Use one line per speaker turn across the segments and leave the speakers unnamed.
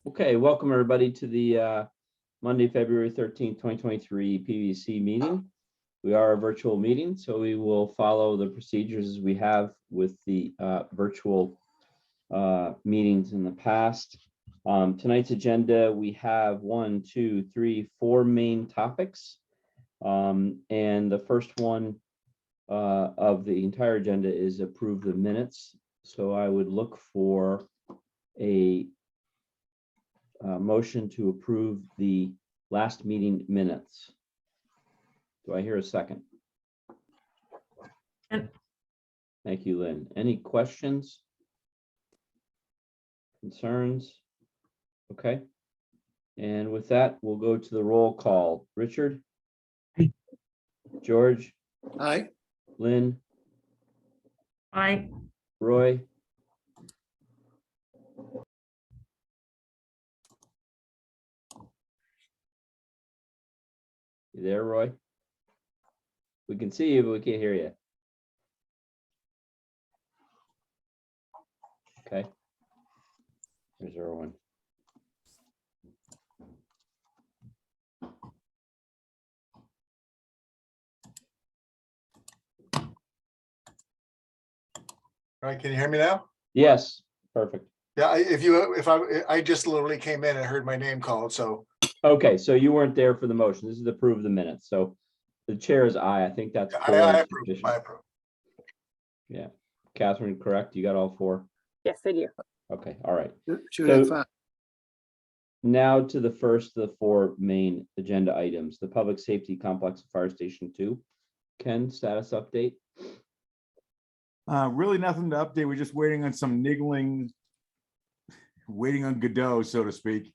Okay, welcome everybody to the Monday, February 13th, 2023 PVC meeting. We are a virtual meeting, so we will follow the procedures as we have with the virtual meetings in the past. Tonight's agenda, we have 4 main topics. And the first one of the entire agenda is approve the minutes. So I would look for a motion to approve the last meeting minutes. Do I hear a second? Thank you, Lynn. Any questions? Concerns? Okay. And with that, we'll go to the roll call. Richard?
Aye.
George?
Aye.
Lynn?
Aye.
Roy? You there, Roy? We can see you, but we can't hear you. Okay. Here's Erwin.
All right, can you hear me now?
Yes, perfect.
Yeah, I just literally came in and heard my name called, so.
Okay, so you weren't there for the motion. This is to approve the minutes. So the chair is aye. I think that's.
I
Cora's
approve,
position.
I approve.
Yeah. Catherine, correct? You got all 4?
Yes, I do.
Okay, all right.
Should
So-
have fun.
Now to the first of the 4 main agenda items, the Public Safety Complex at Fire Station 2. Ken, status update?
Really nothing to update. We're just waiting on some niggling, waiting on Godot, so to speak.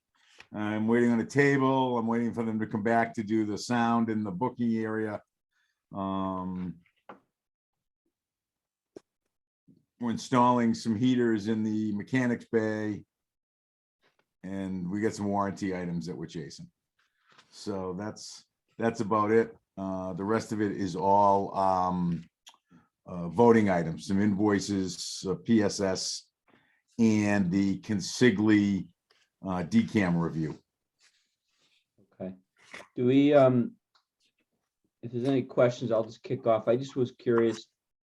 I'm waiting on a table. I'm waiting for them to come back to do the sound in the booking area. We're installing some heaters in the mechanics bay. And we got some warranty items that we're chasing. So that's about it. The rest of it is all voting items, some invoices, PSS, and the Consigli DCAM review.
Okay. Do we, if there's any questions, I'll just kick off. I just was curious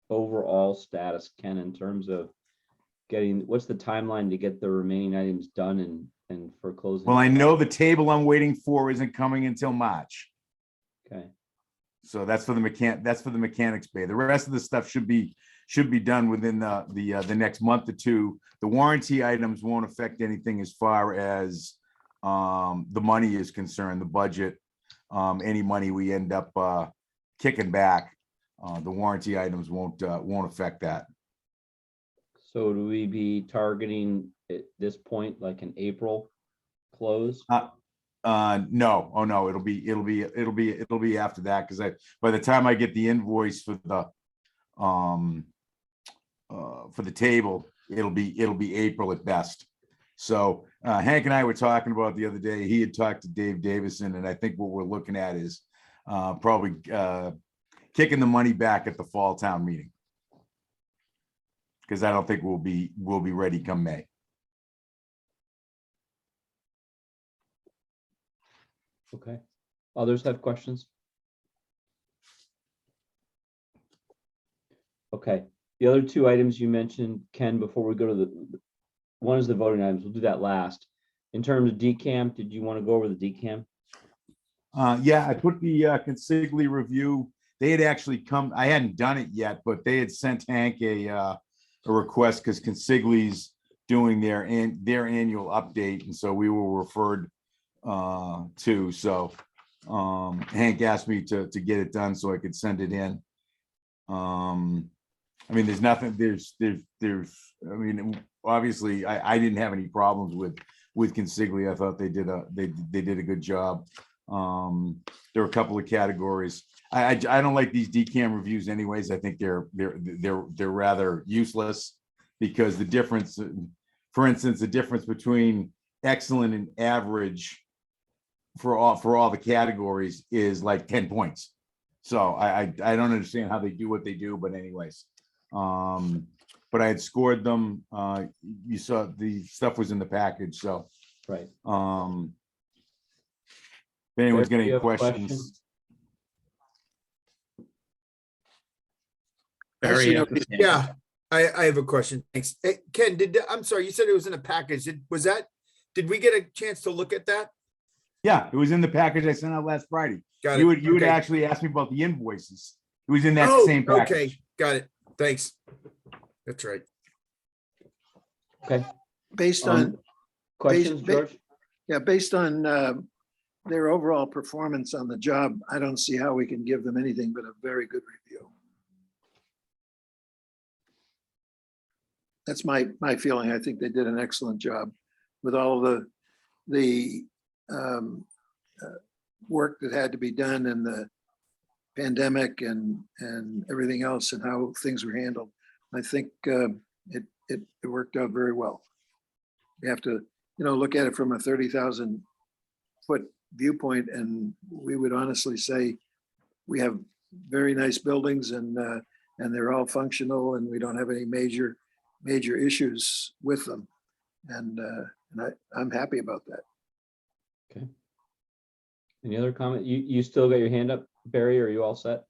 overall status, Ken, in terms of getting, what's the timeline to get the remaining items done and for closing?
Well, I know the table I'm waiting for isn't coming until March.
Okay,
So that's for the mechanics bay. The rest of the stuff should be done within the next month or two. The warranty items won't affect anything as far as the money is concerned, the budget, any money we end up kicking back, the warranty items won't affect that.
so do we be targeting at this point, like an April close?
No, oh no, it'll be after that, because by the time I get the invoice for the table, it'll be April at best. So Hank and I were talking about the other day. He had talked to Dave Davison, and I think what we're looking at is probably kicking the money back at the fall town meeting, because I don't think we'll be ready come May.
Okay, others have questions? Okay, the other 2 items you mentioned, Ken, before we go to the, one is the voting items, we'll do that last. In terms of DCAM, did you want to go over the DCAM?
Yeah, I put the Consigli review. They had actually come, I hadn't done it yet, but they had sent Hank a request because Consigli's doing their annual update, and so we were referred to. So Hank asked me to get it done so I could send it in. I mean, there's nothing, I mean, obviously I didn't have any problems with Consigli. I thought they did a good job. There were a couple of categories. I don't like these DCAM reviews anyways. I think they're rather useless, because the difference, for instance, the difference between excellent and average for all the categories is like 10 points. So I don't understand how they do what they do, but anyways, but I had scored them. You saw the stuff was in the package, so
Right.
If anyone's got
Eric,
any
you have a question?
questions,
Actually,
Barry
no,
has his hand
yeah, I have a question. Thanks. Hey, Ken, I'm sorry, you said it was in a package. Did we get a chance to look at that?
yeah, it was in the package I sent out last Friday.
Got it.
You would
Okay.
actually ask me about the invoices. It was in that
Oh,
same
okay,
package.
got it. Thanks. That's right.
Okay.
Based
Um,
on,
Questions,
ba-
George?
yeah, based on their overall performance on the job, I don't see how we can give them anything but a very good review. That's my feeling. I think they did an excellent job with all the work that had to be done and the pandemic and everything else and how things were handled. I think it worked out very well. You have to, look at it from a 30,000 foot viewpoint, and we would honestly say we have very nice buildings and they're all functional and we don't have any major issues with them. And I'm happy about that.
Okay. Any other comment? You still got your hand up, Barry, or are you all set?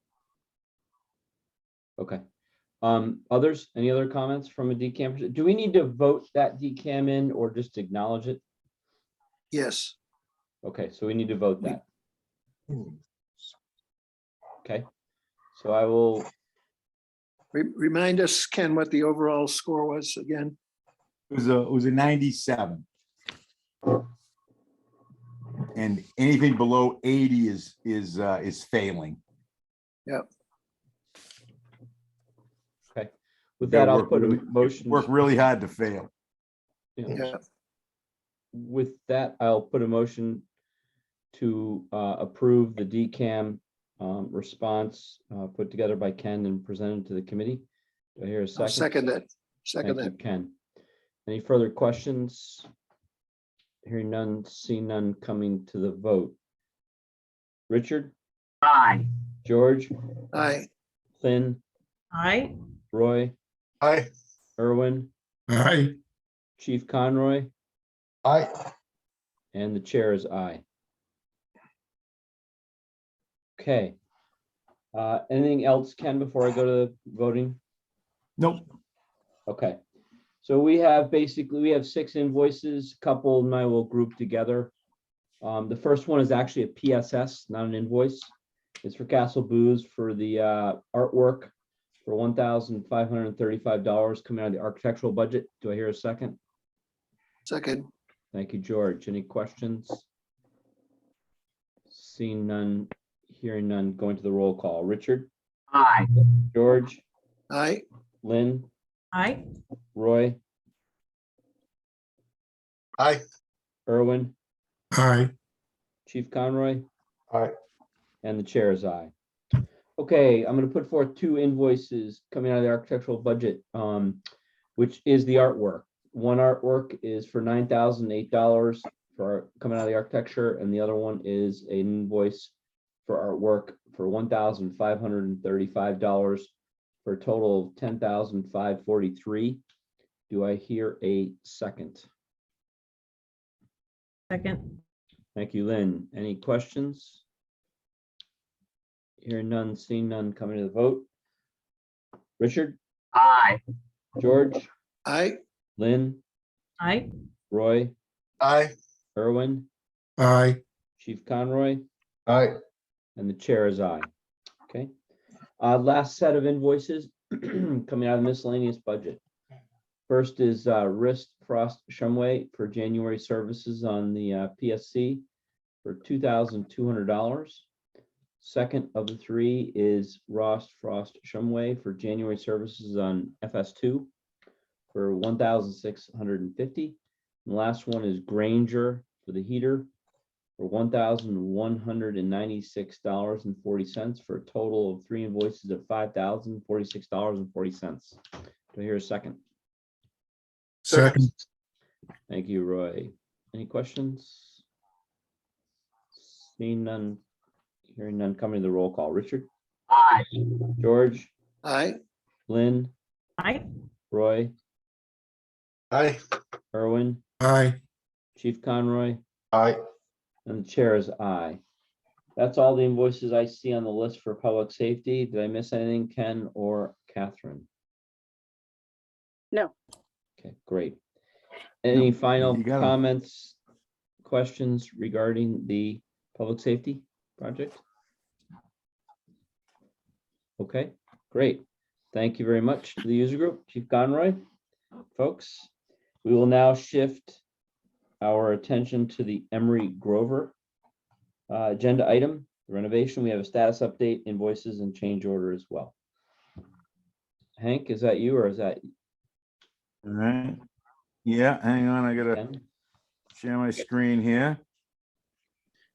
Okay. Others, any other comments from a DCAM? Do we need to vote that DCAM in or just acknowledge it?
Yes,
Okay, so we need to vote that. Okay, so I will,
remind us, Ken, what the overall score was again.
It was a 97. And anything below 80 is failing.
with
Gotta
that, I'll
work
put a
really-
motion.
Work really hard to fail.
Yeah,
With that, I'll put a motion to approve the DCAM response put together by Ken and presented to the committee. Do I hear a
I'll
second?
second that. Second
Thank you,
that.
Ken. Any further questions? Hearing none, see none, coming to the vote. Richard,
Aye.
George,
Aye.
Lynn,
Aye.
Roy,
Aye.
Irwin,
Aye.
Chief Conroy,
Aye.
and the chair is aye. Okay. Anything else, Ken, before I go to voting?
Nope.
Okay, so we have 6 invoices, couple and I will group together. The first one is actually a PSS, not an invoice. It's for Castle Booze for the artwork for $1,535 coming out of the architectural budget. Do I hear a second?
Second.
Thank you, George. Any questions? Seeing none, hearing none, going to the roll call. Richard,
Aye.
George,
Aye.
Lynn,
Aye.
Roy,
Aye.
Irwin,
Aye.
Chief Conroy,
Aye.
and the chair is aye. Okay, I'm going to put forth 2 invoices coming out of the architectural budget, which is the artwork. One artwork is for $9,008 for coming out of the architecture, and the other one is an invoice for artwork for $1,535 for a total of $10,543. Do I hear a second?
Second.
Thank you, Lynn. Any questions? Hearing none, seeing none, coming to the vote. Richard,
Aye.
George,
Aye.
Lynn,
Aye.
Roy,
Aye.
Irwin,
Aye.
Chief Conroy,
Aye.
and the chair is aye. Okay. Last set of invoices coming out of the miscellaneous budget. First is Rist Frost Shumway for January services on the PSC for $2,200. Second of the 3 is Ross Frost Shumway for January services on FS2 for $1,650. And the last one is Granger for the heater for $1,196.40 for a total of 3 invoices of $5,046.40. Do I hear a second?
Second.
Thank you, Roy. Any questions? Seeing none, hearing none, coming to the roll call. Richard,
Aye.
George,
Aye.
Lynn,
Aye.
Roy,
Aye.
Irwin,
Aye.
Chief Conroy,
Aye.
and the chair is aye. That's all the invoices I see on the list for public safety. Did I miss anything, Ken or Catherine?
No.
Okay, great. Any
No,
final
you got 'em.
comments, questions regarding the public safety project? Okay, great. Thank you very much to the user group, Chief Conroy. Folks, we will now shift our attention to the Emery Grover agenda item, renovation. We have a status update, invoices, and change order as well. Hank, is that you or is that
All right. Yeah, hang on, I gotta
Ken?
share my screen here.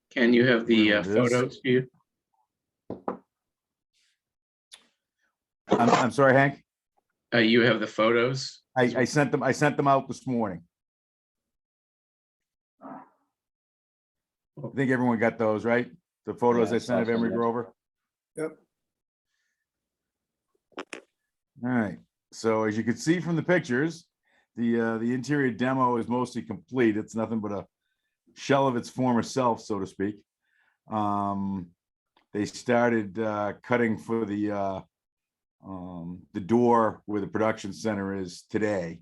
Ken, you have the
There it is.
photos, do you?
I'm sorry, Hank.
You have the photos?
I sent them out this morning. I think everyone got those, right? The photos
Yeah,
I sent of
I saw
Emery
that.
Grover.
Yep.
All right, so as you can see from the pictures, the interior demo is mostly complete. It's nothing but a shell of its former self, so to speak. They started cutting for the door where the production center is today.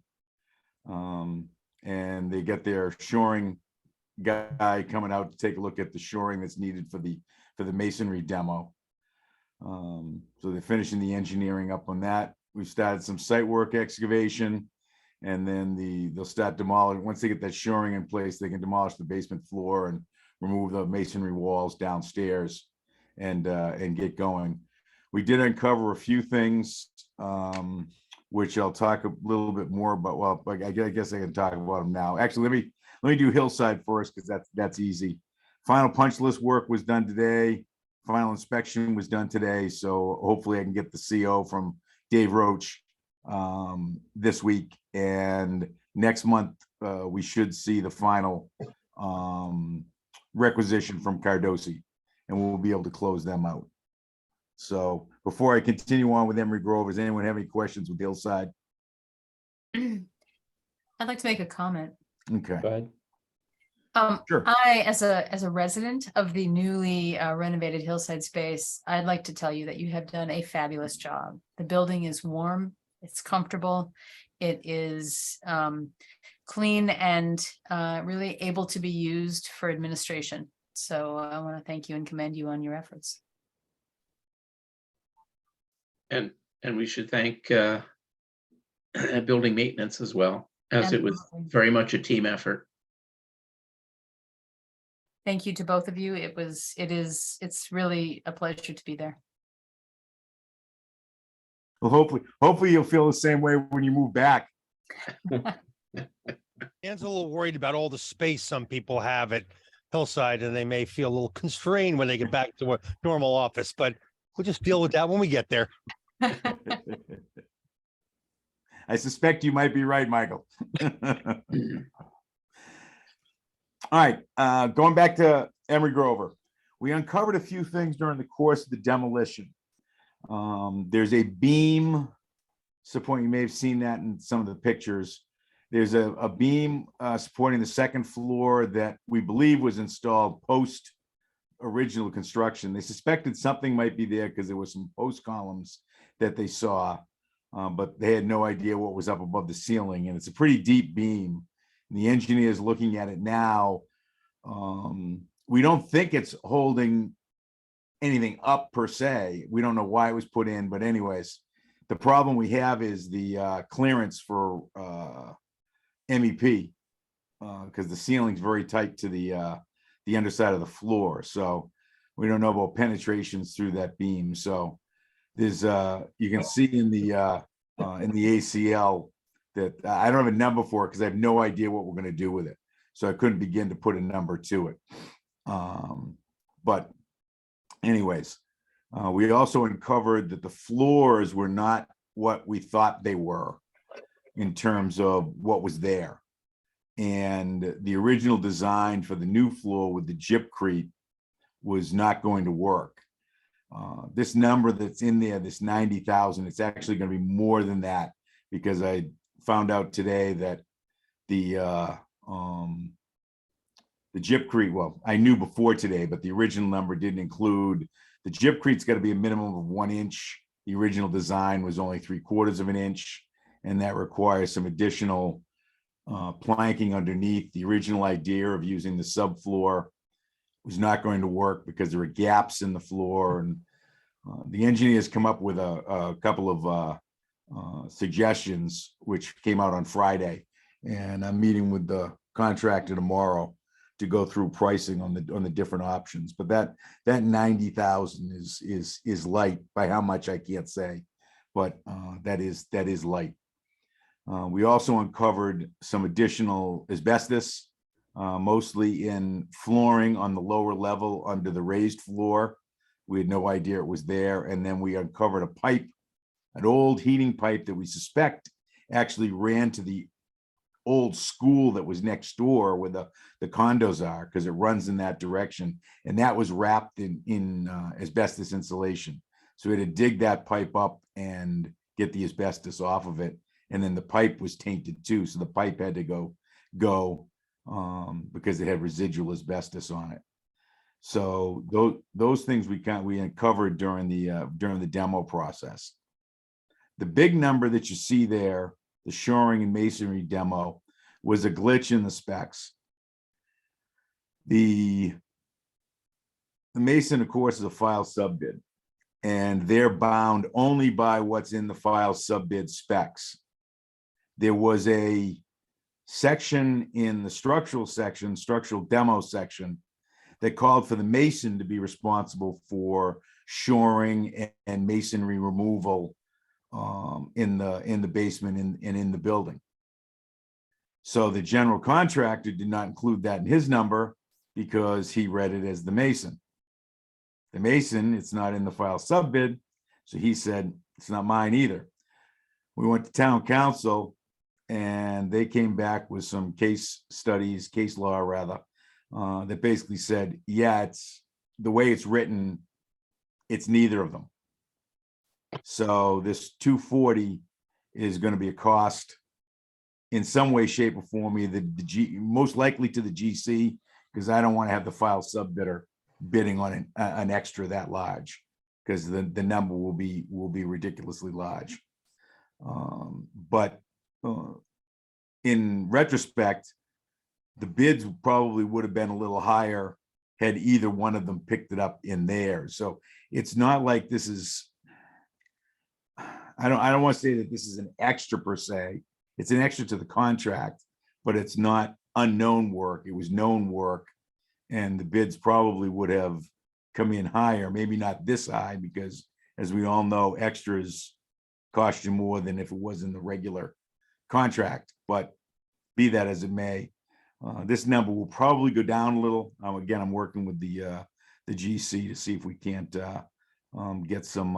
And they get their shoring guy coming out to take a look at the shoring that's needed for the masonry demo. So they're finishing the engineering up on that. We've started some site work excavation, and then they'll start demolishing. Once they get that shoring in place, they can demolish the basement floor and remove the masonry walls downstairs and get going. We did uncover a few things, which I'll talk a little bit more about. Well, I guess I can talk about them now. Actually, let me do Hillside first, because that's easy. Final punch list work was done today. Final inspection was done today. So hopefully I can get the CO from Dave Roach this week. And next month, we should see the final requisition from Cardosi, and we'll be able to close them out. So before I continue on with Emery Grove, does anyone have any questions with Hillside?
I'd like to make a comment.
Okay,
Go ahead.
Sure.
I, as a resident of the newly renovated Hillside space, I'd like to tell you that you have done a fabulous job. The building is warm, it's comfortable, it is clean and really able to be used for administration. So I want to thank you and commend you on your efforts.
And we should thank building maintenance as well, as it was
Absolutely.
very much a team effort.
Thank you to both of you. It's really a pleasure to be there.
well, hopefully you'll feel the same way when you move back.
Dan's a little worried about all the space some people have at Hillside, and they may feel a little constrained when they get back to a normal office, but we'll just deal with that when we get there.
I suspect you might be right, Michael. All right, going back to Emery Grover, we uncovered a few things during the course of the demolition. There's a beam supporting, you may have seen that in some of the pictures. There's a beam supporting the second floor that we believe was installed post original construction. They suspected something might be there because there were some post columns that they saw, but they had no idea what was up above the ceiling, and it's a pretty deep beam. And the engineer is looking at it now. We don't think it's holding anything up per se. We don't know why it was put in, but anyways, the problem we have is the clearance for MEP, because the ceiling's very tight to the underside of the floor. So we don't know about penetrations through that beam. So there's you can see in the ACL that I don't have a number for it because I have no idea what we're going to do with it. So I couldn't begin to put a number to it. But anyways, we also uncovered that the floors were not what we thought they were in terms of what was there. And the original design for the new floor with the gypcrete was not going to work. This number that's in there, this 90,000, it's actually going to be more than that, because I found out today that the the gypcrete, well, I knew before today, but the original number didn't include, the gypcrete's got to be a minimum of 1 inch. The original design was only 3/4 of an inch, and that requires some additional planking underneath. The original idea of using the subfloor was not going to work because there were gaps in the floor, and the engineers come up with a couple of suggestions, which came out on Friday. And I'm meeting with the contractor tomorrow to go through pricing on the different options. But that 90,000 is light. By how much, I can't say, but that is light. We also uncovered some additional asbestos, mostly in flooring on the lower level under the raised floor. We had no idea it was there. And then we uncovered a pipe, an old heating pipe that we suspect actually ran to the old school that was next door where the condos are, because it runs in that direction. And that was wrapped in asbestos insulation. So we had to dig that pipe up and get the asbestos off of it. And then the pipe was tainted too. So the pipe had to go because it had residual asbestos on it. So those things we uncovered during the demo process. The big number that you see there, the shoring and masonry demo, was a glitch in the specs. The mason, of course, is a file subbid, and they're bound only by what's in the file subbid specs. There was a section in the structural demo section, that called for the mason to be responsible for shoring and masonry removal in the basement and in the building. So the general contractor did not include that in his number because he read it as the mason. The mason, it's not in the file subbid, so he said, it's not mine either. We went to town council and they came back with some case law rather, that basically said, yeah, it's the way it's written, it's neither of them. So this 240 is going to be a cost in some way, shape, or form, either most likely to the GC, because I don't want to have the file subbidder bidding on an extra that large, because the number will be ridiculously large. But in retrospect, the bids probably would have been a little higher had either one of them picked it up in there. So it's not like this is, I don't want to say that this is an extra per se. It's an extra to the contract, but it's not unknown work. It was known work, and the bids probably would have come in higher, maybe not this high, because as we all know, extras cost you more than if it was in the regular contract. But be that as it may, this number will probably go down a little. Again, I'm working with the GC to see if we can't get some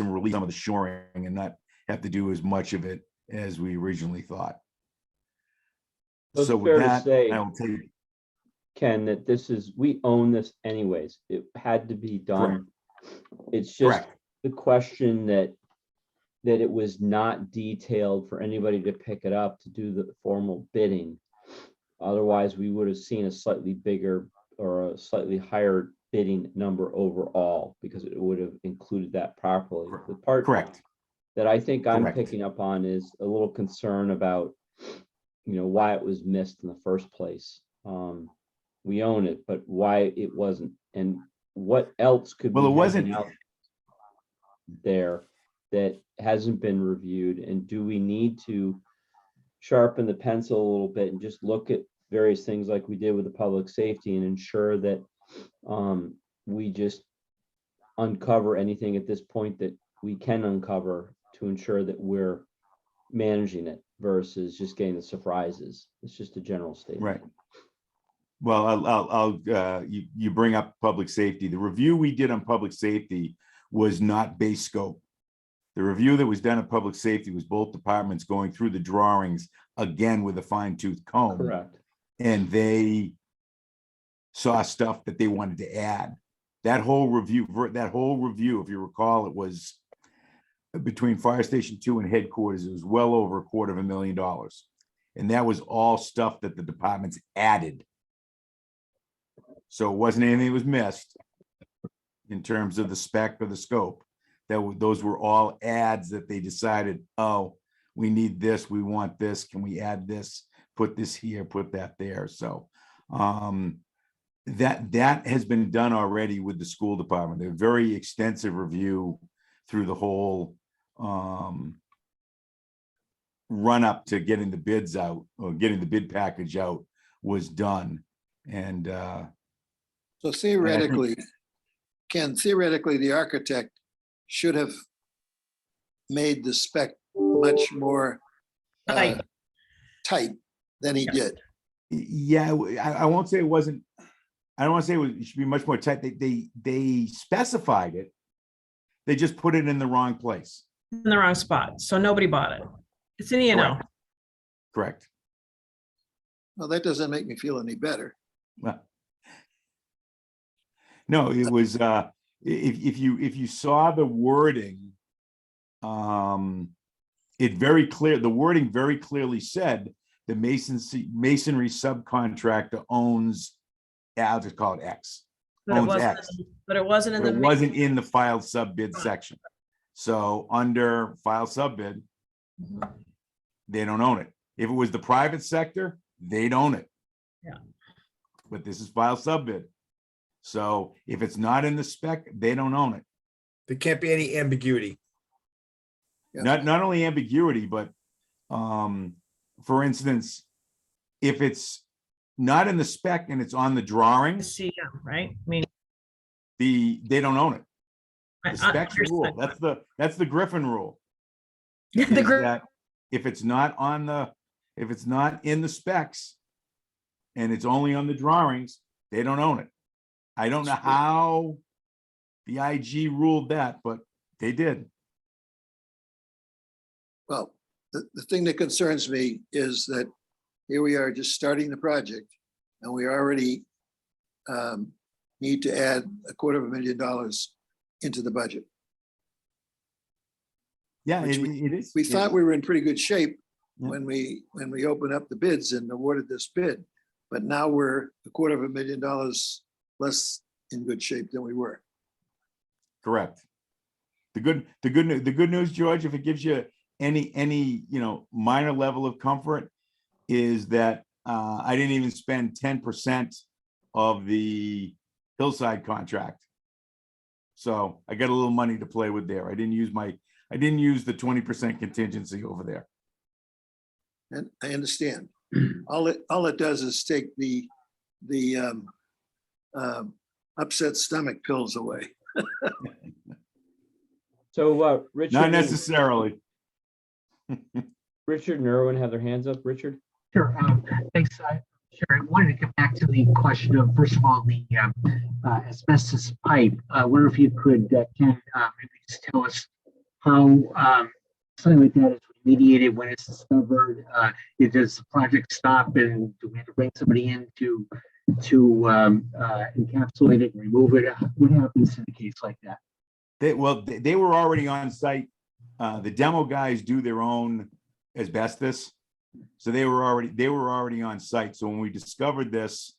relief on some of the shoring and not have to do as much of it as we originally thought.
So it's
So
fair
with
to
that,
say,
I will take.
Ken, that we own this anyways. It had to be done. It's just
Correct.
the question that it was not detailed for anybody to pick it up to do the formal bidding. Otherwise, we would have seen a slightly bigger or a slightly higher bidding number overall, because it would have included that properly. The part
Correct.
that I think I'm
Correct.
picking up on is a little concern about, why it was missed in the first place. We own it, but why it wasn't, and what else could
Well,
we
it wasn't.
have out there that hasn't been reviewed, and do we need to sharpen the pencil a little bit and just look at various things like we did with the public safety and ensure that we just uncover anything at this point that we can uncover to ensure that we're managing it versus just getting the surprises. It's just a general statement.
Right. Well, you bring up public safety. The review we did on public safety was not base scope. The review that was done at public safety was both departments going through the drawings again with a fine tooth comb.
Correct.
And they saw stuff that they wanted to add. That whole review, if you recall, it was between Fire Station 2 and headquarters. It was well over $250,000. And that was all stuff that the departments added. So it wasn't anything that was missed in terms of the spec or the scope. Those were all adds that they decided, oh, we need this, we want this, can we add this, put this here, put that there. So that has been done already with the school department. A very extensive review through the whole run up to getting the bids out, or getting the bid package out, was done. And
So theoretically, Ken, theoretically, the architect should have made the spec much more
Tight.
tight than he did.
yeah, I won't say it wasn't, I don't want to say it should be much more tight. They specified it. They just put it in the wrong place.
In the wrong spot, so nobody bought it. It's an E&O.
Correct.
Well, that doesn't make me feel any better.
Well, no, it was, if you saw the wording, the wording very clearly said the masonry subcontractor owns, I'll just call it X.
But it
Owns
wasn't,
X.
but it wasn't in
But
the.
it wasn't in the filed sub-bid section. So under file sub-bid, they don't own it. If it was the private sector, they'd own it.
Yeah.
But this is file sub-bid. So if it's not in the spec, they don't own it.
There can't be any ambiguity.
Yeah.
Not only ambiguity, but for instance, if it's not in the spec and it's on the drawings,
CM, right? I mean.
they don't own it.
I
The specs rule. That's the Griffin rule.
The
is
group,
that if it's not in the specs and it's only on the drawings, they don't own it. I don't know how the IG ruled that, but they did.
Well, the thing that concerns me is that here we are just starting the project and we already need to add $250,000 into the budget.
Yeah,
Which
it is.
We thought we were in pretty good shape
Yeah.
when we opened up the bids and awarded this bid. But now we're $250,000 less in good shape than we were.
Correct. The good news, George, if it gives you any minor level of comfort, is that I didn't even spend 10% of the Hillside contract. So I got a little money to play with there. I didn't use the 20% contingency over there.
And I understand. All it does is take the upset stomach pills away.
So, Richard.
Not
and-
necessarily.
Richard and Erwin have their hands up. Richard?
Sure. Thanks. Sure. I wanted to come back to the question of, first of all, the asbestos pipe. I wonder if you could, Ken, maybe just tell us how something like that is remediated when it's discovered. Does the project stop and do we have to bring somebody in to encapsulate it and remove it? What happens in a case like that?
They were already on site. The demo guys do their own asbestos. So they were already on site. So when we discovered this,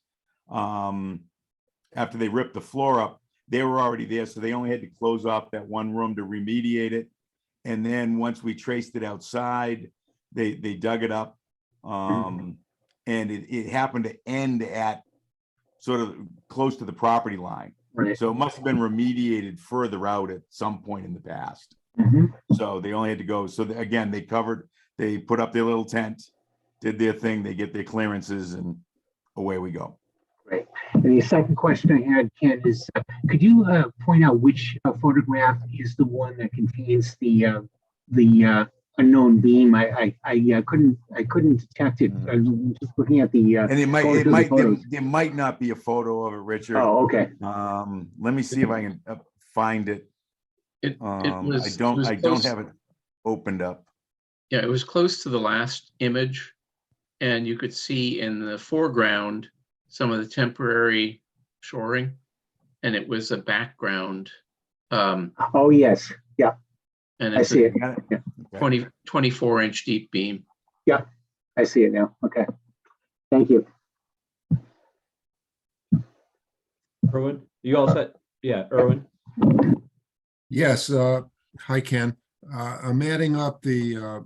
after they ripped the floor up, they were already there. So they only had to close off that one room to remediate it. And then once we traced it outside, they dug it up. And it happened to end at sort of close to the property line.
Right.
So it must have been remediated further out at some point in the past.
Mhm.
So they only had to go. So again, they put up their little tent, did their thing, they get their clearances, and away we go.
Right. And the second question I had, Ken, is could you point out which photograph is the one that contains the unknown beam? I couldn't detect it. I was just looking at the
And there might not be a photo of it, Richard.
Oh, okay.
Let me see if I can find it.
It
I
was
don't
close-
have it opened up.
Yeah, it was close to the last image. And you could see in the foreground some of the temporary shoring. And it was a background. And
Oh, yes. Yeah, I
it's
see
a
it.
Got it?
Yeah.
Okay.
24-inch deep beam.
Yeah. I see it now. Okay. Thank you.
Erwin, you all set? Yeah, Erwin?
Yes, hi Ken. I'm adding up the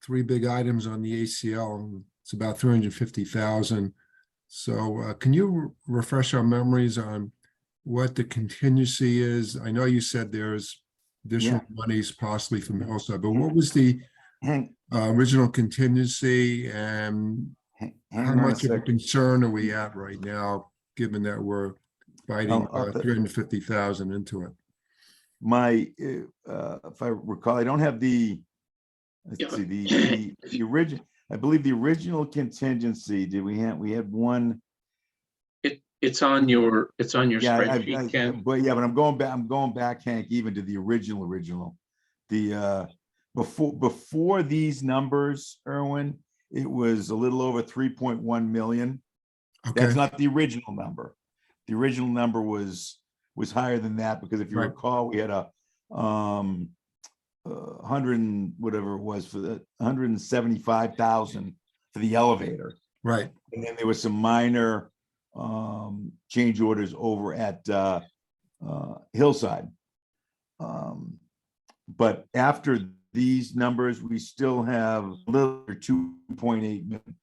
three big items on the ACL. It's about 350,000. So can you refresh our memories on what the contingency is? I know you said there's additional monies possibly from the hillside, but what was the
Hang,
original contingency and
hang
how
on a
much of a
second.
concern are we at right now, given that we're biting
Oh,
350,000 into it?
My, if I recall, I don't have the,
Yeah.
let's see, the original, I believe the original contingency, did we had one?
It's on your
Yeah,
spreadsheet, Ken.
but I'm going back, Hank, even to the original. The, before these numbers, Erwin, it was a little over 3.1 million.
Okay,
That's not the original number. The original number was higher than that, because if you
Right.
recall, we had a 100 and whatever it was for the 175,000 for the elevator.
right.
And then there was some minor change orders over at Hillside. But after these numbers, we still have a little over 2.8 million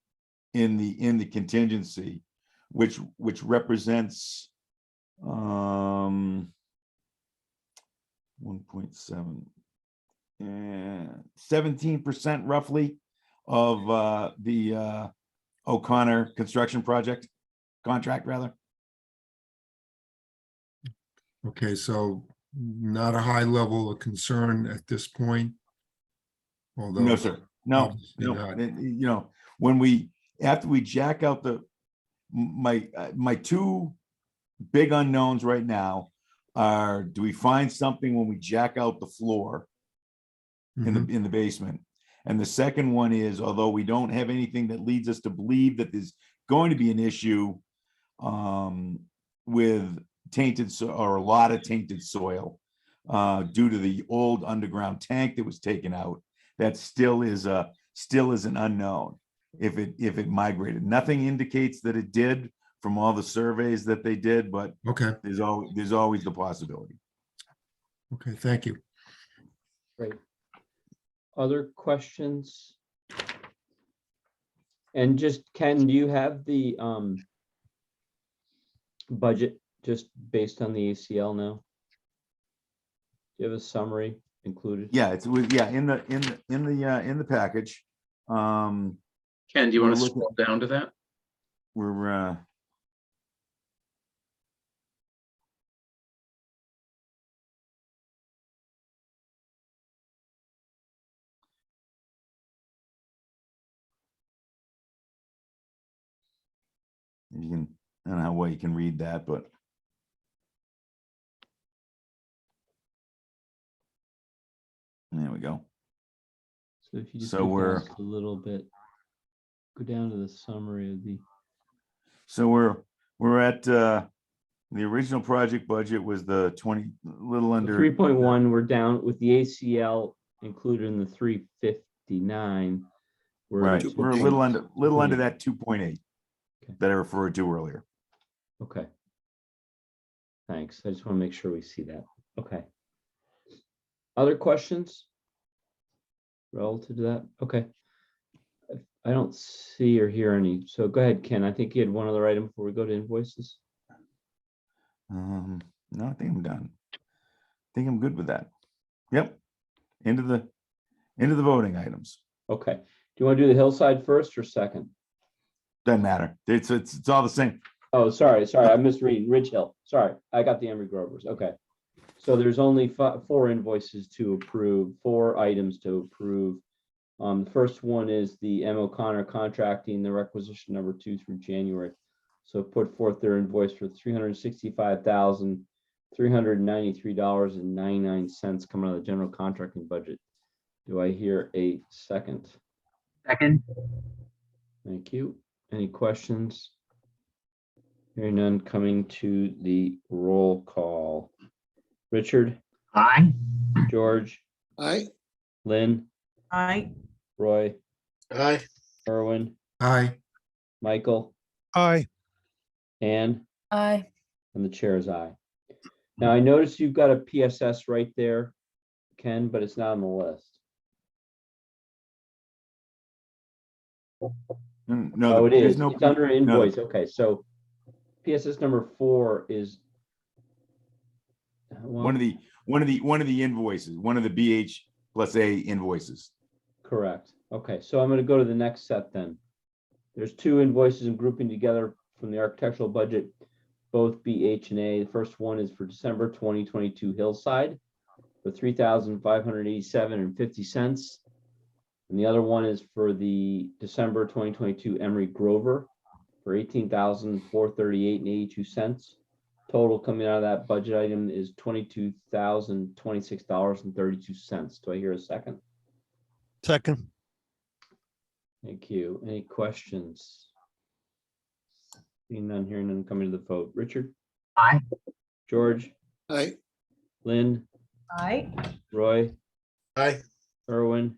in the contingency, which represents 1.7 and 17% roughly of the O'Connor construction contract rather.
Okay, so not a high level of concern at this point? Although
No, sir. No,
obviously
no.
not.
You know, after we jack out my two big unknowns right now are, do we find something when we jack out the floor
Mhm.
in the basement? And the second one is, although we don't have anything that leads us to believe that there's going to be an issue with tainted or a lot of tainted soil due to the old underground tank that was taken out, that still is an unknown if it migrated. Nothing indicates that it did from all the surveys that they did, but
Okay,
there's always the possibility.
okay, thank you.
Great. Other questions? And just, Ken, do you have the budget just based on the ACL now? Do you have a summary included?
Yeah, in the package.
Ken, do you want to
We're looking-
scroll down to that?
We're you can, I don't know how well you can read that, but there we go.
So if you just
So
go down
we're-
just a little bit, go down to the summary of the,
So we're at the original project budget was the 20, little under
3.1, we're down with the ACL included in the 359. We're at
right. We're a little under
2.8.
that 2.8
Okay.
that I referred to earlier.
Okay. Thanks. I just want to make sure we see that. Okay. Other questions? Relative to that? Okay. I don't see or hear any. So go ahead, Ken. I think you had one other item before we go to invoices.
No, I think I'm done. I think I'm good with that. Yep. Into the voting items.
Okay. Do you want to do the hillside first or second?
Doesn't matter. It's all the same.
Oh, sorry. I'm misreading. Ridge Hill. Sorry. I got the Emery Grovers. Okay. So there's only four invoices to approve, 4 items to approve. The first one is the M. O'Connor Contracting, the requisition number 2 through January. So put forth their invoice for $365,393.99 coming out of the general contracting budget. Do I hear a second?
Second,
Thank you. Any questions? Hearing none, coming to the roll call. Richard,
aye.
George,
Aye.
Lynn,
Aye.
Roy,
Aye.
Erwin.
Aye.
Michael,
Aye.
Ann,
Aye.
and the chair is aye. Now, I noticed you've got a PSS right there, Ken, but it's not on the list.
No,
Oh, it
there's
is.
no
It's under
no,
invoice. Okay, so PSS number 4 is.
one of the invoices, one of the BH plus A invoices.
Correct. Okay, so I'm gonna go to the next set then. There's 2 invoices and grouping together from the architectural budget, both BH and A. The first one is for December 2022 Hillside for $3,587.50. And the other one is for the December 2022 Emery Grover for $18,438.82. Total coming out of that budget item is $22,026.32. Do I hear a second?
Second.
Thank you. Any questions? Seeing none, hearing none, coming to the vote. Richard,
Aye.
George,
Aye.
Lynn,
Aye.
Roy,
Aye.
Erwin,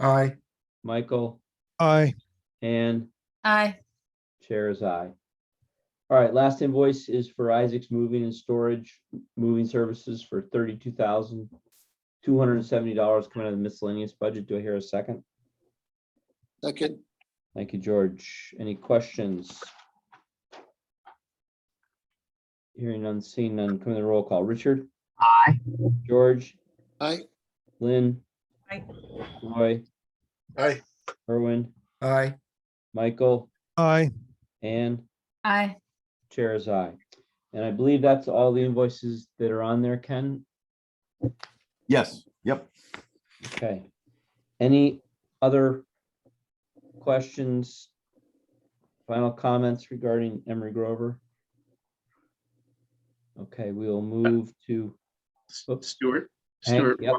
Aye.
Michael,
Aye.
and
Aye.
chair is aye. All right, last invoice is for Isaac's Moving and Storage Moving Services for $32,270 coming out of the miscellaneous budget. Do I hear a second?
Second.
Thank you, George. Any questions? Hearing none, seeing none, coming to the roll call. Richard,
Aye.
George,
Aye.
Lynn,
Aye.
Roy,
Aye.
Erwin,
Aye.
Michael,
Aye.
and
Aye.
chair is aye. And I believe that's all the invoices that are on there, Ken.
Yes, yep.
Okay. Any other questions? Final comments regarding Emery Grover? Okay, we will move to, Oops.
Stuart,
Hank,
Stuart,
yep.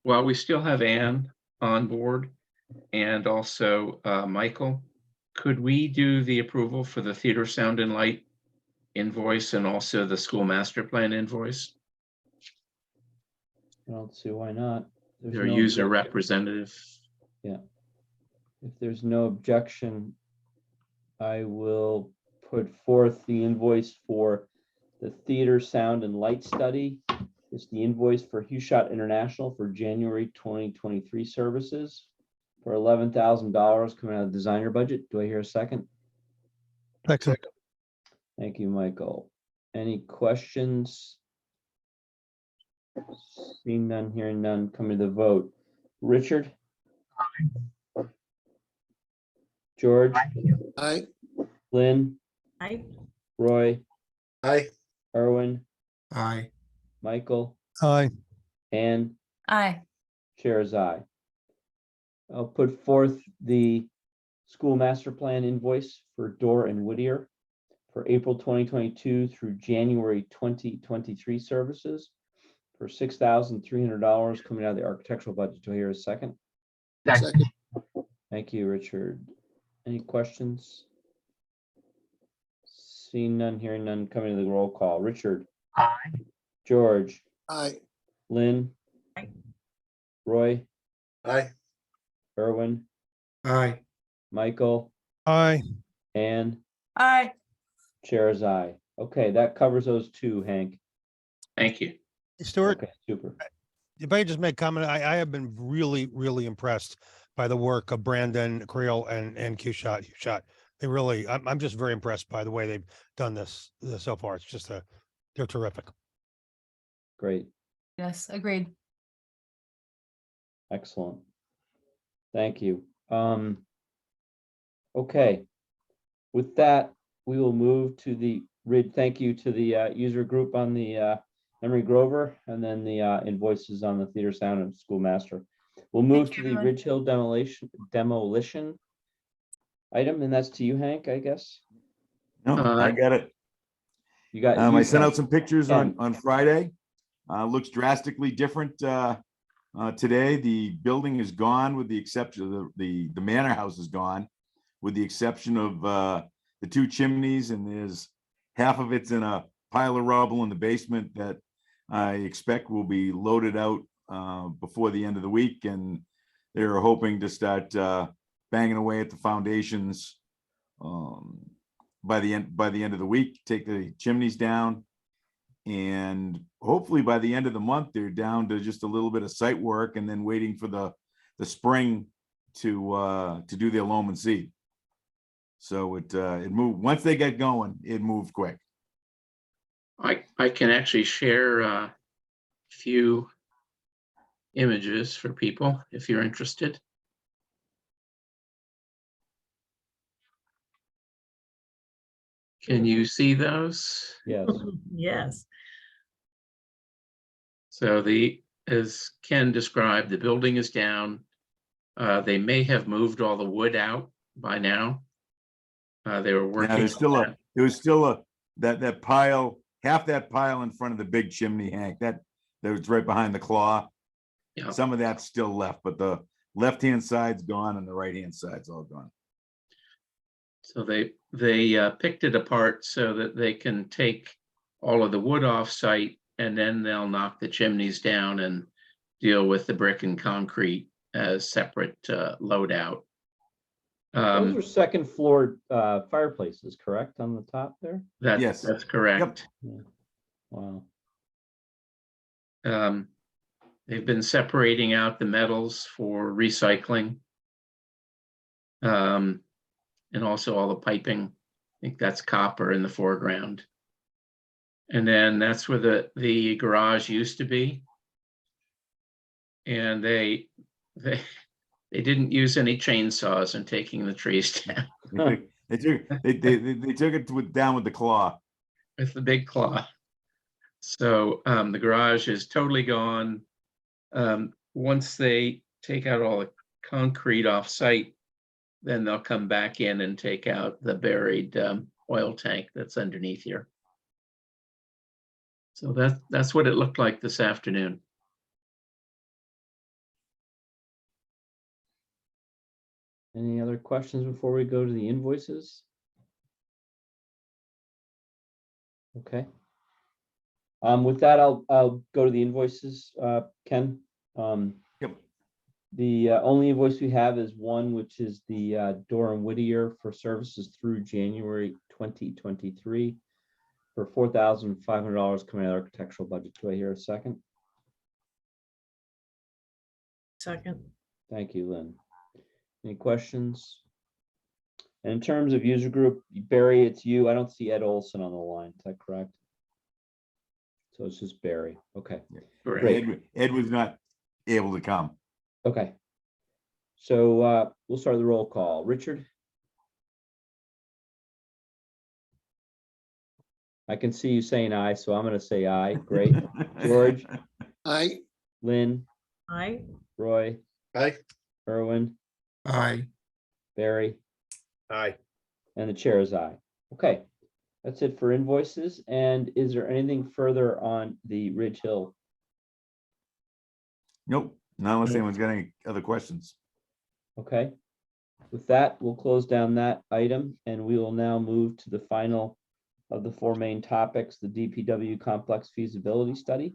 while we still have Ann on board and also Michael, could we do the approval for the theater sound and light invoice and also the school master plan invoice?
I don't see why not. There's
Their
no
user
objection.
representative.
If there's no objection, I will put forth the invoice for the theater sound and light study. It's the invoice for Hughshot International for January 2023 services for $11,000 coming out of the designer budget. Do I hear a second?
Second.
Thank you, Michael. Any questions? Seeing none, hearing none, coming to the vote. Richard, George,
Aye.
Lynn,
Aye.
Roy,
Aye.
Erwin,
Aye.
Michael,
Aye.
and
Aye.
chair is aye. I'll put forth the school master plan invoice for Dorr and Whittier for April 2022 through January 2023 services for $6,300 coming out of the architectural budget. Do I hear a second?
Second.
Thank you, Richard. Any questions? Seeing none, hearing none, coming to the roll call. Richard,
Aye.
George,
Aye.
Lynn,
Aye.
Roy,
Aye.
Erwin,
Aye.
Michael,
Aye.
and
Aye.
chair is aye. Okay, that covers those two, Hank.
Thank you.
Stuart,
Okay, super.
if I just make a comment, I have been really, really impressed by the work of Brandon Creel and Hughshot. They really, I'm just very impressed by the way they've done this so far. It's just they're terrific.
Great.
Yes, agreed.
Excellent. Thank you. Okay. With that, we will move to the thank you to the user group on the Emery Grover and then the invoices on the theater sound and school master. We'll move
Thank
to
you,
the
everyone.
Ridge Hill demolition item, and that's to you, Hank, I guess.
No, I got it.
You got.
I
you
sent
got-
out some pictures on Friday. Looks drastically different today. The building is gone with the exception of the manor house is gone, with the exception of the two chimneys, and there's half of it's in a pile of rubble in the basement that I expect will be loaded out before the end of the week, and they're hoping to start banging away at the foundations. By the end of the week, take the chimneys down. And hopefully by the end of the month, they're down to just a little bit of site work and then waiting for the spring to do their loam and seed. So it moved, once they get going, it moved quick.
I can actually share a few images for people if you're interested. Can you see those?
Yes.
Yes.
So as Ken described, the building is down. They may have moved all the wood out by now. They were working.
Yeah, there was still that pile, half that pile in front of the big chimney, Hank, that was right behind the claw.
Yeah.
Some of that's still left, but the left-hand side's gone and the right-hand side's all gone.
So they picked it apart so that they can take all of the wood off site, and then they'll knock the chimneys down and deal with the brick and concrete as separate loadout.
Those are second floor fireplaces, correct, on the top there?
Yes.
That's correct.
Yeah. Wow.
They've been separating out the metals for recycling. And also all the piping. I think that's copper in the foreground. And then that's where the garage used to be. And they didn't use any chainsaws in taking the trees down
They took it down with the claw.
with the big claw. So the garage is totally gone. Once they take out all the concrete off site, then they'll come back in and take out the buried oil tank that's underneath here. So that's what it looked like this afternoon.
Any other questions before we go to the invoices? Okay. With that, I'll go to the invoices, Ken.
Yep.
The only invoice we have is one, which is the Durham Whittier for services through January 2023 for $4,500 coming out of architectural budget. Do I hear a second?
Second.
Thank you, Lynn. Any questions? And in terms of user group, Barry, it's you. I don't see Ed Olson on the line. Is that correct? So it's just Barry. Okay.
Correct.
Great.
Ed was not able to come.
Okay. So we'll start the roll call. Richard? I can see you saying aye, so I'm going to say aye. Great. George?
I,
Lynn?
Aye.
Roy?
Aye.
Erwin?
Aye.
Barry?
Aye.
And the chair is aye. Okay. That's it for invoices. And is there anything further on the Ridge Hill?
Nope, not unless anyone's got any other questions.
Okay. With that, we'll close down that item and we will now move to the final of the four main topics, the DPW complex feasibility study.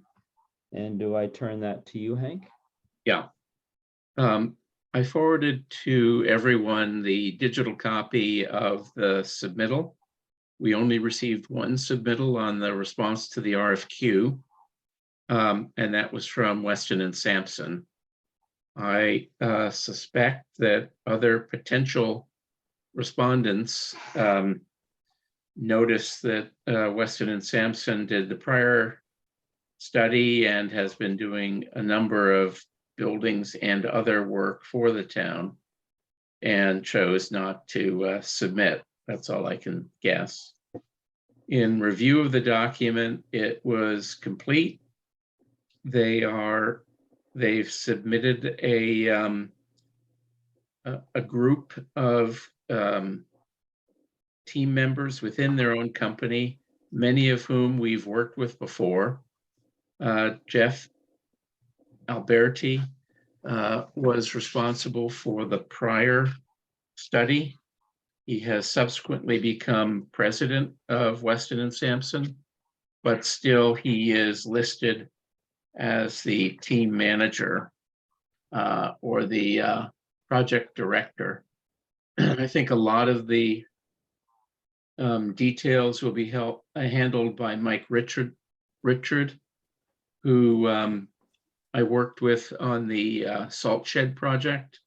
And do I turn that to you, Hank?
Yeah. I forwarded to everyone the digital copy of the submittal. We only received one submittal on the response to the RFQ. And that was from Weston and Sampson. I suspect that other potential respondents noticed that Weston and Sampson did the prior study and has been doing a number of buildings and other work for the town and chose not to submit. That's all I can guess. In review of the document, it was complete. They've submitted a group of team members within their own company, many of whom we've worked with before. Jeff Alberti was responsible for the prior study. He has subsequently become president of Weston and Sampson, but still he is listed as the team manager or the project director I think a lot of the details will be handled by Mike Richard, who I worked with on the salt shed project.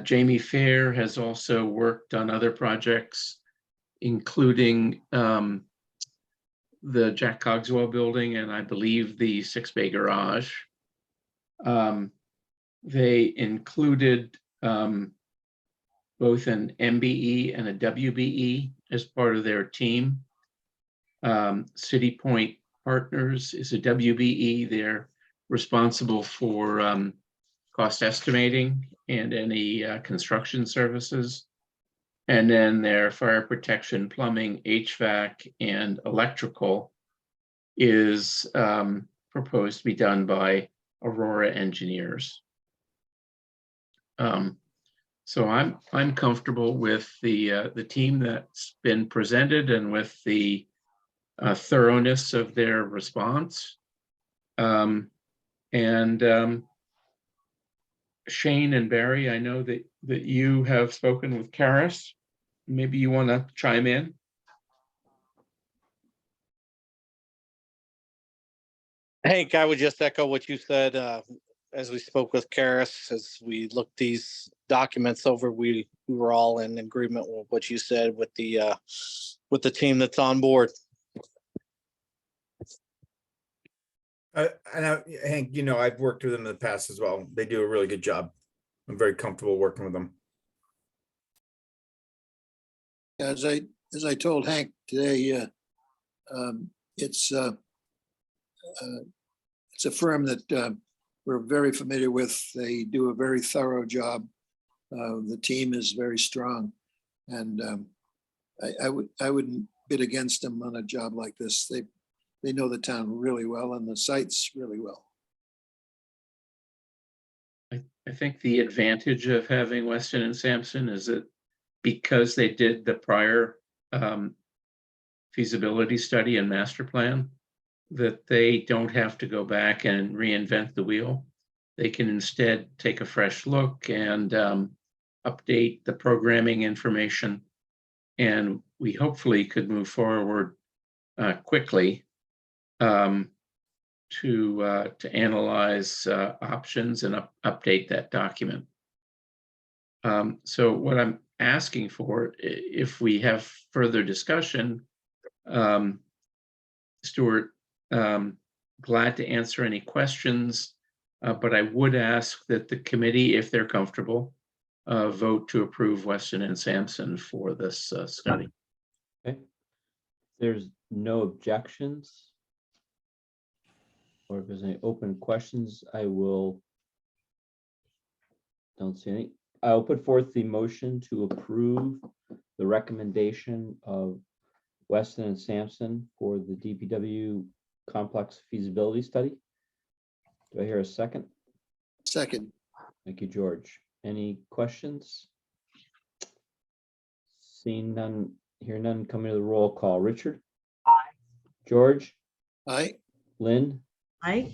Jamie Fair has also worked on other projects, including the Jack Cogswell building and I believe the 6-bay garage. They included both an MBE and a WBE as part of their team. City Point Partners is a WBE. They're responsible for cost estimating and any construction services. And then their fire protection, plumbing, HVAC, and electrical is proposed to be done by Aurora Engineers. So I'm comfortable with the team that's been presented and with the thoroughness of their response. Shane and Barry, I know that you have spoken with Karis. Maybe you want to chime in.
Hank, I would just echo what you said. As we spoke with Karis, as we looked these documents over, we were all in agreement with what you said with the team that's on board.
Hank, you know, I've worked with them in the past as well. They do a really good job. I'm very comfortable working with them.
As I told Hank today, it's a firm that we're very familiar with. They do a very thorough job. The team is very strong, and I wouldn't bid against them on a job like this. They know the town really well and the sites really well.
I think the advantage of having Weston and Sampson is that because they did the prior feasibility study and master plan, that they don't have to go back and reinvent the wheel. They can instead take a fresh look and update the programming information. And we hopefully could move forward quickly to analyze options and update that document. So what I'm asking for, if we have further discussion, Stuart, glad to answer any questions, but I would ask that the committee, if they're comfortable, vote to approve Weston and Sampson for this study.
Okay. There's no objections, or if there's any open questions, I will. Don't see any. I'll put forth the motion to approve the recommendation of Weston and Sampson for the DPW complex feasibility study. Do I hear a second?
Second.
Thank you, George. Any questions? Seeing none, hear none, coming to the roll call. Richard?
Aye.
George?
Aye.
Lynn?
Aye.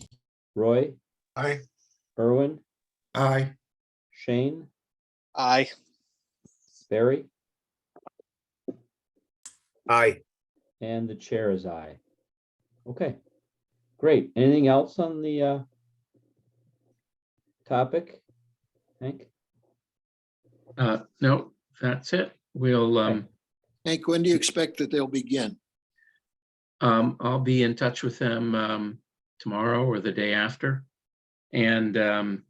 Roy?
Aye.
Irwin?
Aye.
Shane?
Aye.
Barry?
Aye.
And the chair is aye. Okay, great. Anything else on the topic, Hank?
No, that's it. We'll
Hank, when do you expect that they'll begin?
I'll be in touch with them tomorrow or the day after, and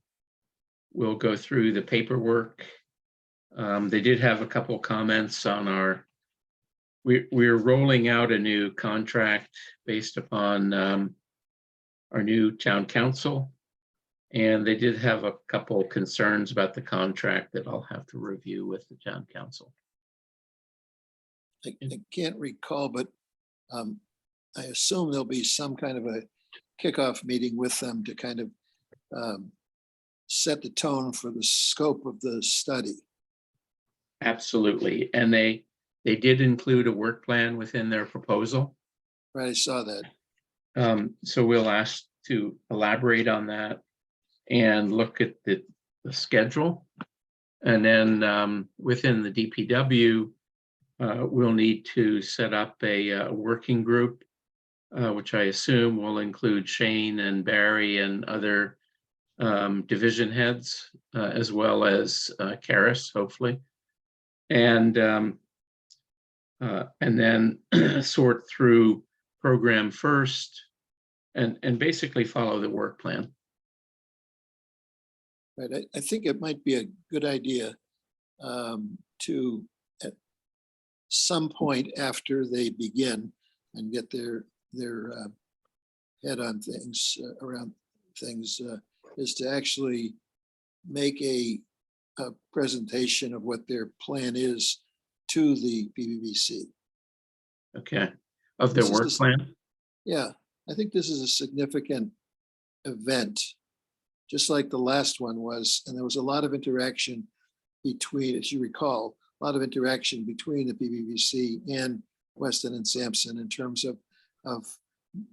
we'll go through the paperwork. They did have a couple comments on our. We're rolling out a new contract based upon our new town council, and they did have a couple concerns about the contract that I'll have to review with the town council.
I can't recall, but I assume there'll be some kind of a kickoff meeting with them to kind of set the tone for the scope of the study.
Absolutely, and they did include a work plan within their proposal.
Right, I saw that.
So we'll ask to elaborate on that and look at the schedule And then within the DPW, we'll need to set up a working group, which I assume will include Shane and Barry and other division heads, as well as Karis, hopefully. And then sort through program first and basically follow the work plan.
Right, I think it might be a good idea to, at some point after they begin and get their head on things, around things, is to actually make a presentation of what their plan is to the PVVC.
Okay, of their
This is
work
the-
plan?
Yeah, I think this is a significant event, just like the last one was, and there was a lot of interaction between, as you recall, a lot of interaction between the PVVC and Weston and Sampson in terms of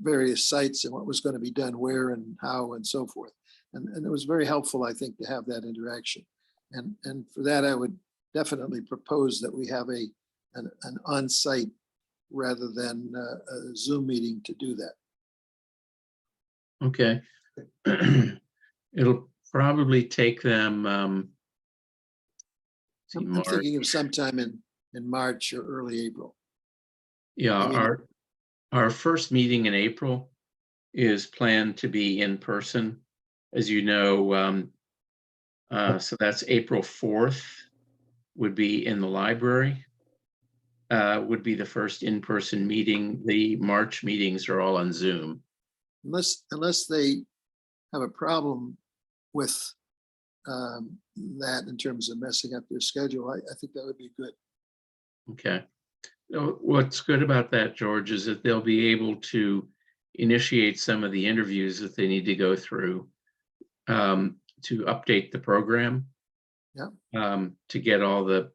various sites and what was going to be done where and how and so forth. And it was very helpful, I think, to have that interaction. And for that, I would definitely propose that we have an on-site rather than a Zoom meeting to do that.
Okay. It'll probably take them, see,
I'm
March.
thinking of sometime in March or early April.
Yeah,
maybe-
our first meeting in April is planned to be in person, as you know. So that's April 4th would be in the library. Would be the first in-person meeting. The March meetings are all on Zoom.
Unless they have a problem with that in terms of messing up their schedule, I think that would be good.
Okay. So what's good about that, George, is that they'll be able to initiate some of the interviews that they need to go through to update the program.
Yeah.
To get all the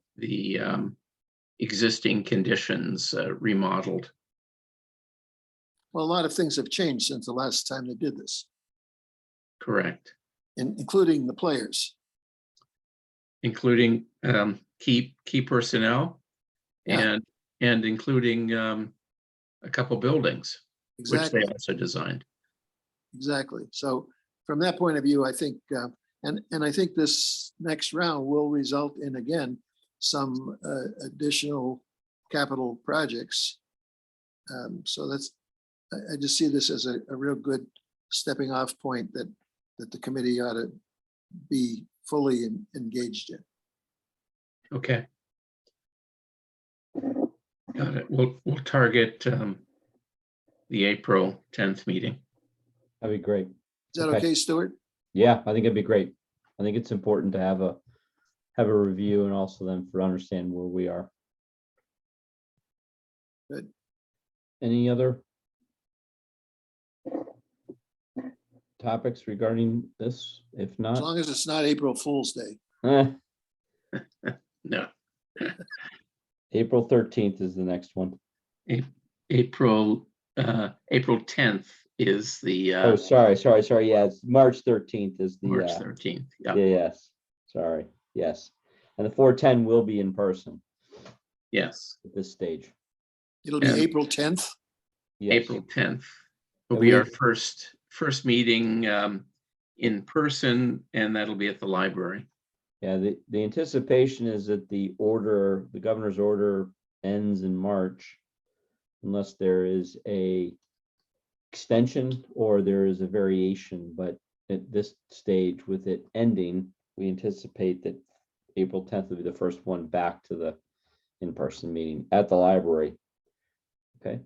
existing conditions remodeled.
Well, a lot of things have changed since the last time they did this,
Correct.
including the players.
Including key personnel
Yeah.
and including a couple buildings, which
Exactly.
they also designed.
Exactly. So from that point of view, I think, and I think this next round will result in, again, some additional capital projects. So I just see this as a real good stepping off point that the committee ought to be fully engaged in.
Okay. Got it. We'll target the April 10th meeting.
That'd be great.
Is that
Okay.
okay, Stuart?
Yeah, I think it'd be great. I think it's important to have a review and also then for understand where we are.
Good.
Any other topics regarding this? If
As
not,
long as it's not April Fool's Day.
No,
April 13th is the next one.
April 10th is the
Oh, sorry. Yeah, it's March 13th is the
March 13th. Yeah.
yes. Sorry. Yes. And the 410 will be in person
Yes.
at this stage.
It'll be
And-
April 10th.
Yes.
April 10th will
And
be our
we've-
first meeting in person, and that'll be at the library.
Yeah, the anticipation is that the governor's order ends in March unless there is a extension or there is a variation, but at this stage with it ending, we anticipate that April 10th will be the first one back to the in-person meeting at the library. Okay,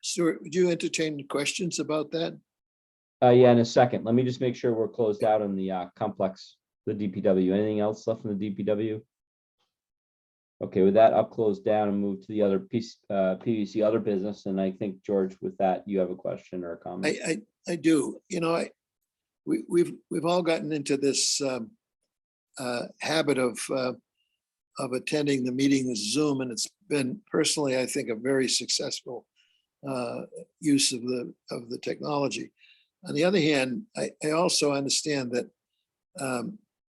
Stuart, would you entertain questions about that?
yeah, in a second. Let me just make sure we're closed out on the complex, the DPW. Anything else left in the DPW? Okay, with that, I'll close down and move to the other piece, PVC other business. And I think, George, with that, you have a question or a comment?
I do. You know, we've all gotten into this habit of attending the meeting with Zoom, and it's been personally, I think, a very successful use of the technology. On the other hand, I also understand that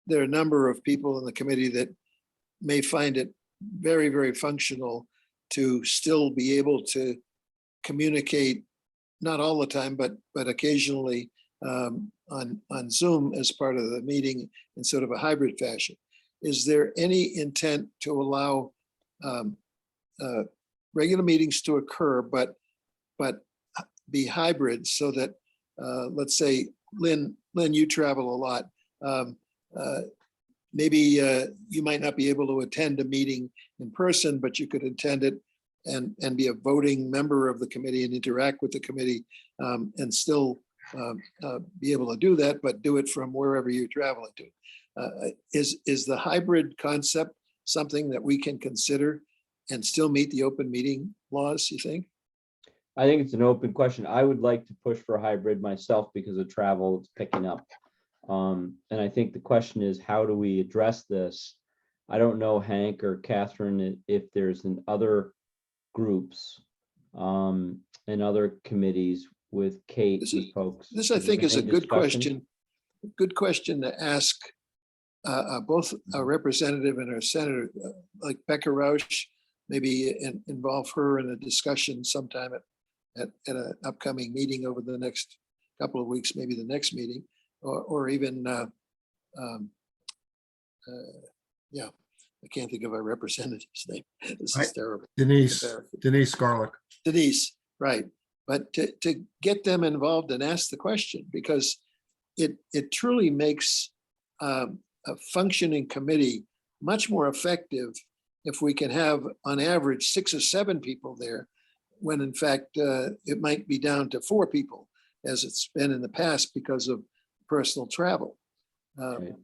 there are a number of people in the committee that may find it very, very functional to still be able to communicate, not all the time, but occasionally on Zoom as part of the meeting in sort of a hybrid fashion. Is there any intent to allow regular meetings to occur, but be hybrid so that, let's say, Lynn, you travel a lot. Maybe you might not be able to attend a meeting in person, but you could attend it and be a voting member of the committee and interact with the committee and still be able to do that, but do it from wherever you're traveling to. Is the hybrid concept something that we can consider and still meet the open meeting laws, you think?
I think it's an open question. I would like to push for hybrid myself because of travel, it's picking up. And I think the question is, how do we address this? I don't know, Hank or Catherine, if there's in other groups and other committees with Kate and folks.
This, I think, is a good question. Good question to ask both a representative and our senator, like Becca Rausch, maybe involve her in a discussion sometime at an upcoming meeting over the next couple of weeks, maybe the next meeting, or even, yeah, I can't think of our representative's name. This is terrible.
Denise Garlick.
Denise, right. But to get them involved and ask the question, because it truly makes a functioning committee much more effective if we can have on average 6 or 7 people there, when in fact it might be down to 4 people as it's been in the past because of personal travel. I'm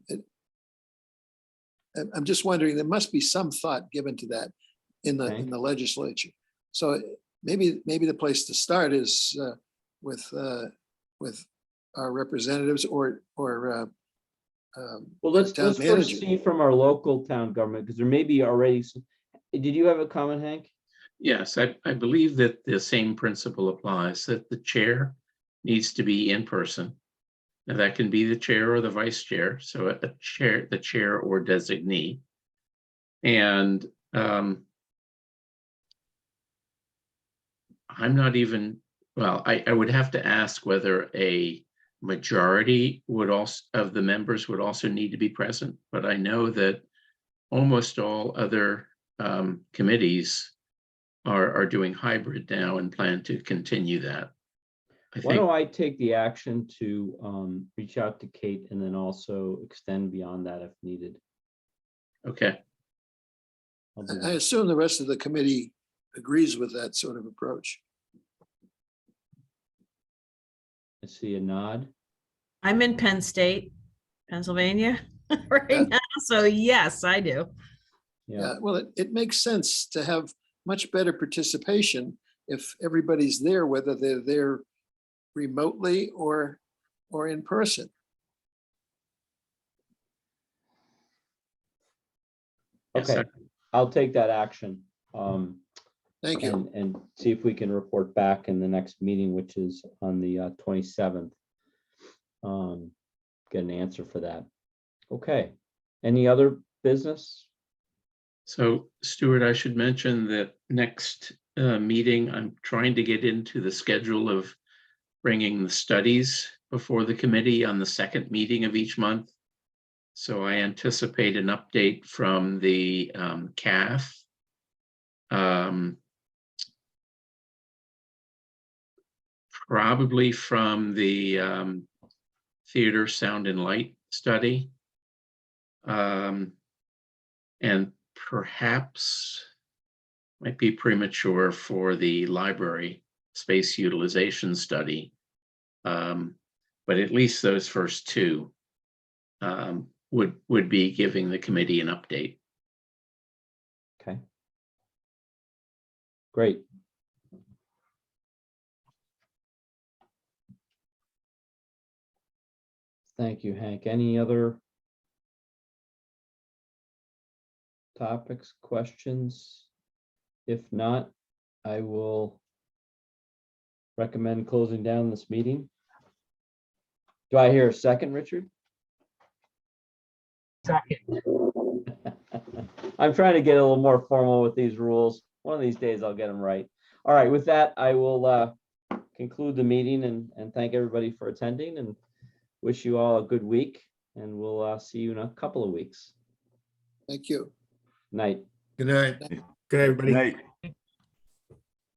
just wondering, there must be some thought given to that in the legislature. So maybe the place to start is with our representatives or
well, let's
town
first
manager.
see from our local town government, because there may be already some. Did you have a comment, Hank?
Yes, I believe that the same principle applies, that the chair needs to be in person. Now that can be the chair or the vice chair, so the chair or designee. And I'm not even, well, I would have to ask whether a majority would also of the members would also need to be present, but I know that almost all other committees are doing hybrid now and plan to continue that.
Why don't I take the action to reach out to Kate and then also extend beyond that if needed.
Okay.
I'll do
I
that.
assume the rest of the committee agrees with that sort of approach.
I see a nod.
I'm in Penn State, Pennsylvania right now. So yes, I do.
Yeah.
Well, it makes sense to have much better participation if everybody's there, whether they're there remotely or in person.
Yes,
Okay, I'll take that action.
Thank you.
And see if we can report back in the next meeting, which is on the 27th. Get an answer for that. Okay, any other business?
So Stuart, I should mention that next meeting, I'm trying to get into the schedule of bringing the studies before the committee on the second meeting of each month. So I anticipate an update from the CAF. Probably from the Theater, Sound and Light study. And perhaps might be premature for the library space utilization study. But at least those first 2 would be giving the committee an update.
Okay. Great. Thank you, Hank. Any other topics, questions? If not, I will recommend closing down this meeting. Do I hear a second, Richard?
second.
I'm trying to get a little more formal with these rules. One of these days I'll get them right. All right, with that, I will conclude the meeting and thank everybody for attending and wish you all a good week. And we'll see you in a couple of weeks.
Thank you.
Night.
Good night. Good, night, everybody.
Night.